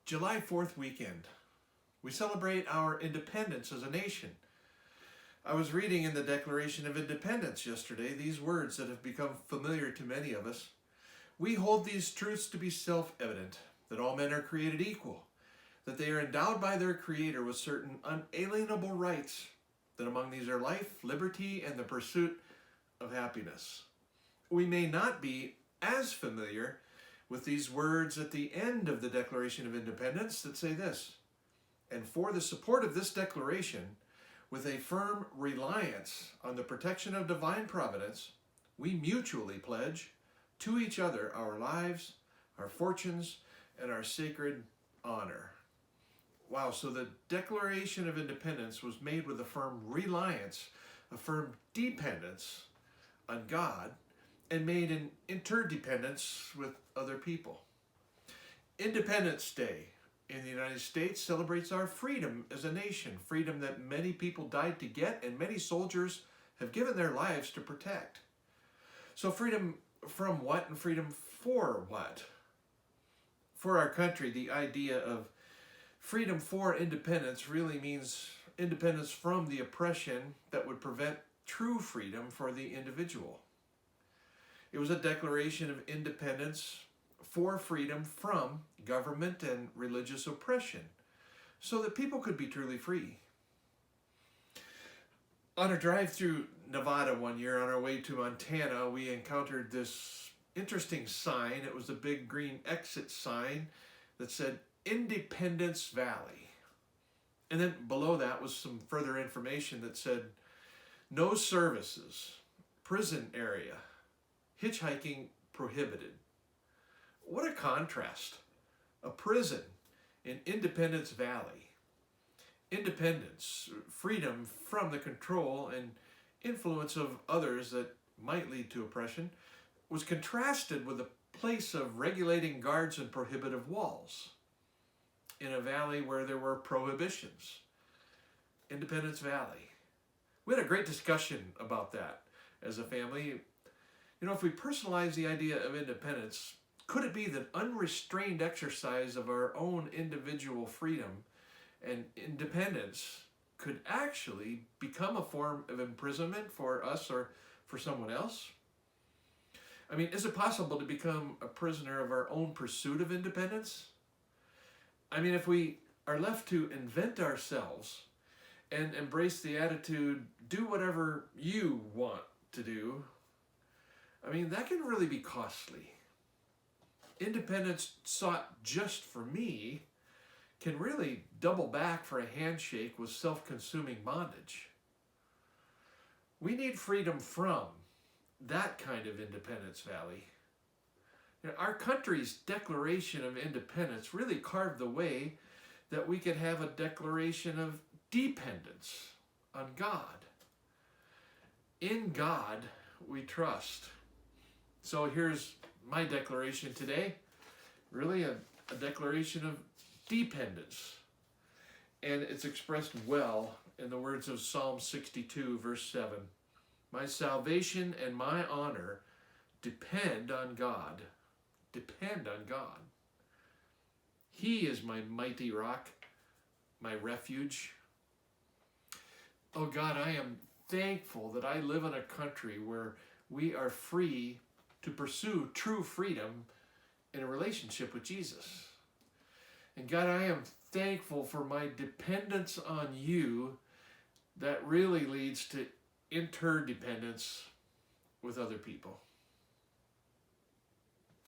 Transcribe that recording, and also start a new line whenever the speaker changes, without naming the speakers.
July 4th weekend. We celebrate our independence as a nation. I was reading in the Declaration of Independence yesterday these words that have become familiar to many of us. We hold these truths to be self-evident, that all men are created equal, that they are endowed by their Creator with certain unalienable rights, that among these are life, liberty, and the pursuit of happiness. We may not be as familiar with these words at the end of the Declaration of Independence that say this: and for the support of this declaration, with a firm reliance on the protection of divine providence, we mutually pledge to each other our lives, our fortunes, and our sacred honor. Wow, so the Declaration of Independence was made with a firm reliance, a firm dependence on God, and made in interdependence with other people. Independence Day in the United States celebrates our freedom as a nation, freedom that many people died to get and many soldiers have given their lives to protect. So freedom from what and freedom for what? For our country, the idea of freedom for independence really means independence from the oppression that would prevent true freedom for the individual. It was a declaration of independence for freedom from government and religious oppression, so that people could be truly free. On a drive through Nevada one year on our way to Montana, we encountered this interesting sign. It was a big green exit sign that said Independence Valley. And then below that was some further information that said no services, prison area, hitchhiking prohibited. What a contrast. A prison in Independence Valley. Independence, freedom from the control and influence of others that might lead to oppression, was contrasted with a place of regulating guards and prohibitive walls in a valley where there were prohibitions. Independence Valley. We had a great discussion about that as a family. You know, if we personalize the idea of independence, could it be that unrestrained exercise of our own individual freedom and independence could actually become a form of imprisonment for us or for someone else? I mean, is it possible to become a prisoner of our own pursuit of independence? I mean, if we are left to invent ourselves and embrace the attitude, do whatever you want to do, I mean, that can really be costly. Independence sought just for me can really double back for a handshake with self-consuming bondage. We need freedom from that kind of Independence Valley. You know, our country's Declaration of Independence really carved the way that we could have a declaration of dependence on God. In God we trust. So here's my declaration today, really a declaration of dependence. And it's expressed well in the words of Psalm 62, verse 7. My salvation and my honor depend on God. Depend on God. He is my mighty rock, my refuge. Oh God, I am thankful that I live in a country where we are free to pursue true freedom in a relationship with Jesus. And God, I am thankful for my dependence on you that really leads to interdependence with other people.